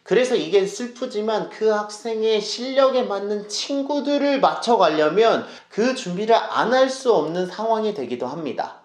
그래서 이게 슬프지만 그 학생의 실력에 맞는 친구들을 맞춰가려면 그 준비를 안 할 수 없는 상황이 되기도 합니다.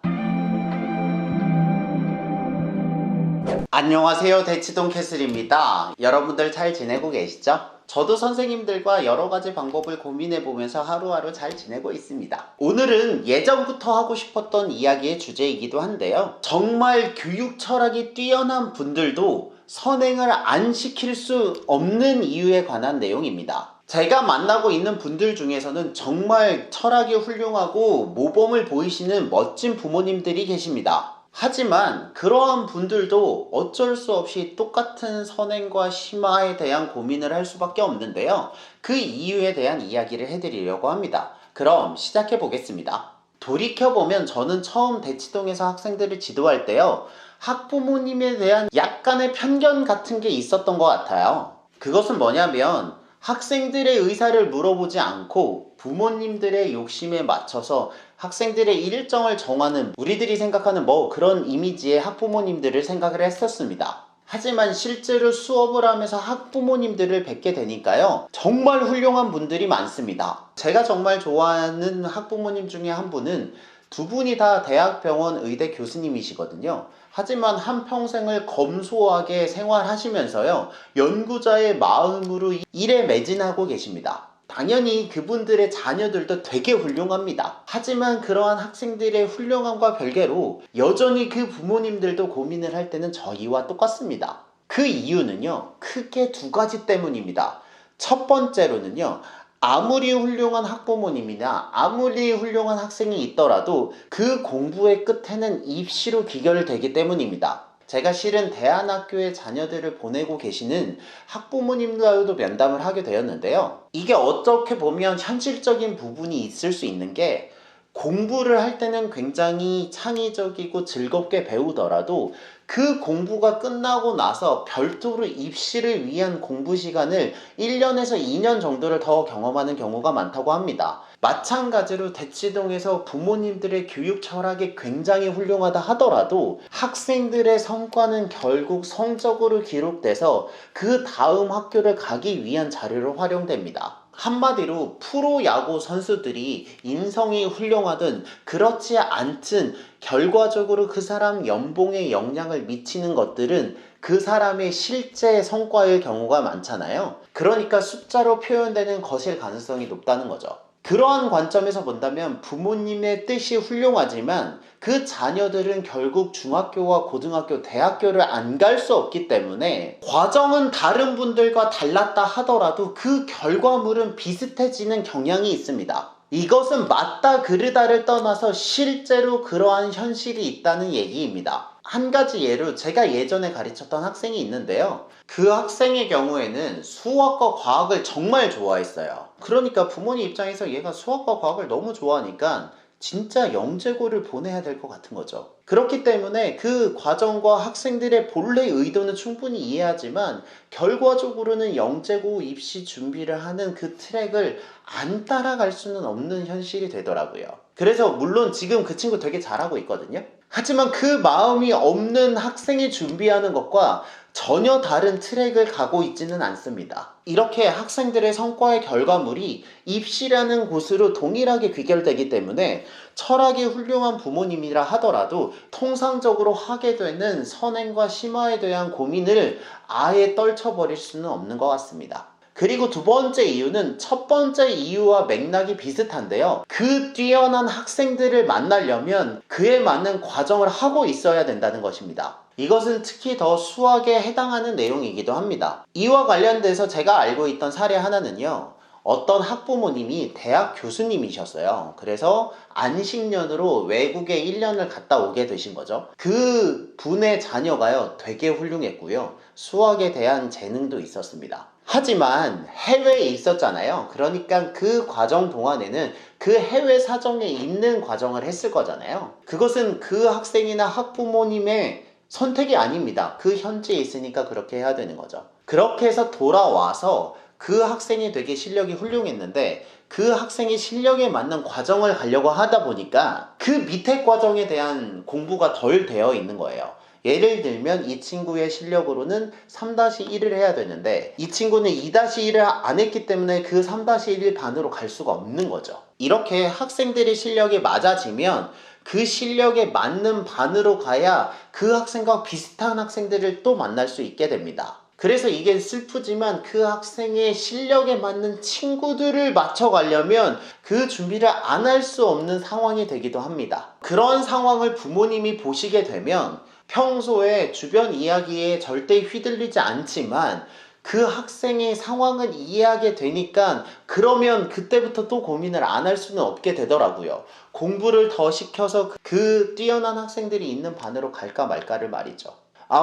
안녕하세요, 대치동 캐슬입니다. 여러분들 잘 지내고 계시죠? 저도 선생님들과 여러가지 방법을 고민해보면서 하루하루 잘 지내고 있습니다. 오늘은 예전부터 하고 싶었던 이야기의 주제이기도 한데요, 정말 교육 철학이 뛰어난 분들도 선행을 안 시킬 수 없는 이유에 관한 내용입니다. 제가 만나고 있는 분들 중에서는 정말 철학이 훌륭하고 모범을 보이시는 멋진 부모님들이 계십니다. 하지만 그러한 분들도 어쩔 수 없이 똑같은 선행과 심화에 대한 고민을 할 수밖에 없는데요, 그 이유에 대한 이야기를 해드리려고 합니다. 그럼 시작해 보겠습니다. 돌이켜보면 저는 처음 대치동에서 학생들을 지도할 때요, 학부모님에 대한 약간의 편견 같은 게 있었던 것 같아요. 그것은 뭐냐면 학생들의 의사를 물어보지 않고 부모님들의 욕심에 맞춰서 학생들의 일정을 정하는, 우리들이 생각하는 그런 이미지의 학부모님들을 생각을 했었습니다. 하지만 실제로 수업을 하면서 학부모님들을 뵙게 되니까요, 정말 훌륭한 분들이 많습니다. 제가 정말 좋아하는 학부모님 중에 한 분은, 두 분이 다 대학병원 의대 교수님이시거든요. 하지만 한평생을 검소하게 생활하시면서요, 연구자의 마음으로 일에 매진하고 계십니다. 당연히 그분들의 자녀들도 되게 훌륭합니다. 하지만 그러한 학생들의 훌륭함과 별개로 여전히 그 부모님들도 고민을 할 때는 저희와 똑같습니다. 그 이유는요, 크게 두 가지 때문입니다. 첫 번째로는요, 아무리 훌륭한 학부모님이나 아무리 훌륭한 학생이 있더라도 그 공부의 끝에는 입시로 귀결되기 때문입니다. 제가 실은 대안학교에 자녀들을 보내고 계시는 학부모님과도 면담을 하게 되었는데요, 이게 어떻게 보면 현실적인 부분이 있을 수 있는 게, 공부를 할 때는 굉장히 창의적이고 즐겁게 배우더라도 그 공부가 끝나고 나서 별도로 입시를 위한 공부 시간을 1년에서 2년 정도를 더 경험하는 경우가 많다고 합니다. 마찬가지로 대치동에서 부모님들의 교육 철학이 굉장히 훌륭하다 하더라도 학생들의 성과는 결국 성적으로 기록돼서 그 다음 학교를 가기 위한 자료로 활용됩니다. 한마디로 프로야구 선수들이 인성이 훌륭하든 그렇지 않든 결과적으로 그 사람 연봉에 영향을 미치는 것들은 그 사람의 실제 성과일 경우가 많잖아요. 그러니까 숫자로 표현되는 것일 가능성이 높다는 거죠. 그러한 관점에서 본다면 부모님의 뜻이 훌륭하지만 그 자녀들은 결국 중학교와 고등학교, 대학교를 안 갈 수 없기 때문에 과정은 다른 분들과 달랐다 하더라도 그 결과물은 비슷해지는 경향이 있습니다. 이것은 맞다 그르다를 떠나서 실제로 그러한 현실이 있다는 얘기입니다. 한 가지 예로 제가 예전에 가르쳤던 학생이 있는데요, 그 학생의 경우에는 수학과 과학을 정말 좋아했어요. 그러니까 부모님 입장에서 얘가 수학과 과학을 너무 좋아하니까 진짜 영재고를 보내야 될 것 같은 거죠. 그렇기 때문에 그 과정과 학생들의 본래 의도는 충분히 이해하지만 결과적으로는 영재고 입시 준비를 하는 그 트랙을 안 따라갈 수는 없는 현실이 되더라고요. 그래서 물론 지금 그 친구 되게 잘하고 있거든요. 하지만 그 마음이 없는 학생이 준비하는 것과 전혀 다른 트랙을 가고 있지는 않습니다. 이렇게 학생들의 성과의 결과물이 입시라는 곳으로 동일하게 귀결되기 때문에 철학이 훌륭한 부모님이라 하더라도 통상적으로 하게 되는 선행과 심화에 대한 고민을 아예 떨쳐버릴 수는 없는 것 같습니다. 그리고 두 번째 이유는 첫 번째 이유와 맥락이 비슷한데요, 그 뛰어난 학생들을 만나려면 그에 맞는 과정을 하고 있어야 된다는 것입니다. 이것은 특히 더 수학에 해당하는 내용이기도 합니다. 이와 관련돼서 제가 알고 있던 사례 하나는요, 어떤 학부모님이 대학 교수님이셨어요. 그래서 안식년으로 외국에 1년을 갔다 오게 되신 거죠. 그 분의 자녀가요, 되게 훌륭했고요, 수학에 대한 재능도 있었습니다. 하지만 해외에 있었잖아요. 그러니까 그 과정 동안에는 그 해외 사정에 있는 과정을 했을 거잖아요. 그것은 그 학생이나 학부모님의 선택이 아닙니다. 그 현지에 있으니까 그렇게 해야 되는 거죠. 그렇게 해서 돌아와서 그 학생이 되게 실력이 훌륭했는데 그 학생이 실력에 맞는 과정을 가려고 하다 보니까 그 밑에 과정에 대한 공부가 덜 되어 있는 거예요. 예를 들면 이 친구의 실력으로는 3-1을 해야 되는데 이 친구는 2-1을 안 했기 때문에 그 3-1 반으로 갈 수가 없는 거죠. 이렇게 학생들의 실력이 맞아지면 그 실력에 맞는 반으로 가야 그 학생과 비슷한 학생들을 또 만날 수 있게 됩니다. 그래서 이게 슬프지만 그 학생의 실력에 맞는 친구들을 맞춰가려면 그 준비를 안 할 수 없는 상황이 되기도 합니다. 그런 상황을 부모님이 보시게 되면 평소에 주변 이야기에 절대 휘둘리지 않지만 그 학생의 상황을 이해하게 되니까 그러면 그때부터 또 고민을 안 할 수는 없게 되더라고요. 공부를 더 시켜서 그 뛰어난 학생들이 있는 반으로 갈까 말까를 말이죠.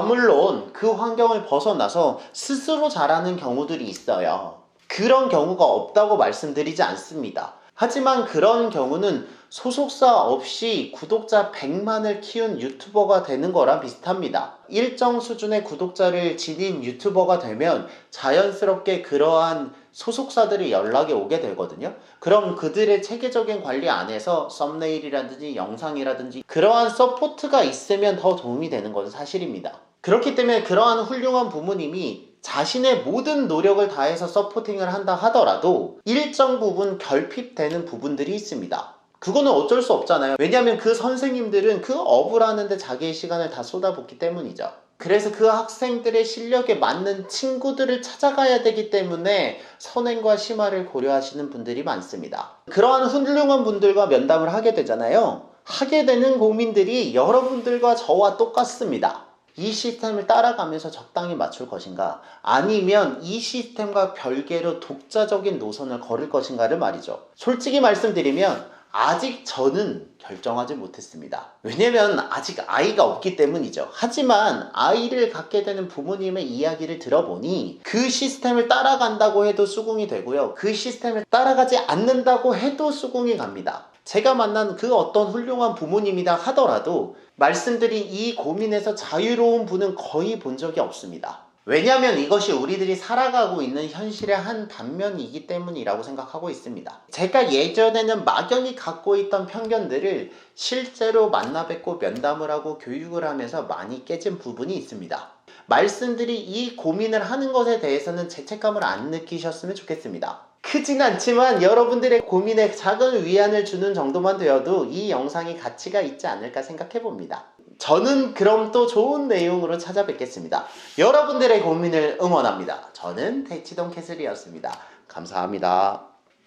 물론 그 환경을 벗어나서 스스로 잘하는 경우들이 있어요. 그런 경우가 없다고 말씀드리지 않습니다. 하지만 그런 경우는 소속사 없이 구독자 100만을 키운 유튜버가 되는 거랑 비슷합니다. 일정 수준의 구독자를 지닌 유튜버가 되면 자연스럽게 그러한 소속사들이 연락이 오게 되거든요. 그럼 그들의 체계적인 관리 안에서 썸네일이라든지 영상이라든지 그러한 서포트가 있으면 더 도움이 되는 건 사실입니다. 그렇기 때문에 그러한 훌륭한 부모님이 자신의 모든 노력을 다해서 서포팅을 한다 하더라도 일정 부분 결핍되는 부분들이 있습니다. 그거는 어쩔 수 없잖아요. 왜냐하면 그 선생님들은 그 업을 하는데 자기의 시간을 다 쏟아붓기 때문이죠. 그래서 그 학생들의 실력에 맞는 친구들을 찾아가야 되기 때문에 선행과 심화를 고려하시는 분들이 많습니다. 그러한 훌륭한 분들과 면담을 하게 되잖아요. 하게 되는 고민들이 여러분들과 저와 똑같습니다. 이 시스템을 따라가면서 적당히 맞출 것인가, 아니면 이 시스템과 별개로 독자적인 노선을 걸을 것인가를 말이죠. 솔직히 말씀드리면 아직 저는 결정하지 못했습니다. 왜냐면 아직 아이가 없기 때문이죠. 하지만 아이를 갖게 되는 부모님의 이야기를 들어보니 그 시스템을 따라간다고 해도 수긍이 되고요, 그 시스템을 따라가지 않는다고 해도 수긍이 갑니다. 제가 만난 그 어떤 훌륭한 부모님이다 하더라도 말씀드린 이 고민에서 자유로운 분은 거의 본 적이 없습니다. 왜냐하면 이것이 우리들이 살아가고 있는 현실의 한 단면이기 때문이라고 생각하고 있습니다. 제가 예전에는 막연히 갖고 있던 편견들을 실제로 만나 뵙고 면담을 하고 교육을 하면서 많이 깨진 부분이 있습니다. 말씀드린 이 고민을 하는 것에 대해서는 죄책감을 안 느끼셨으면 좋겠습니다. 크진 않지만 여러분들의 고민에 작은 위안을 주는 정도만 되어도 이 영상이 가치가 있지 않을까 생각해 봅니다. 저는 그럼 또 좋은 내용으로 찾아뵙겠습니다. 여러분들의 고민을 응원합니다. 저는 대치동 캐슬이었습니다. 감사합니다.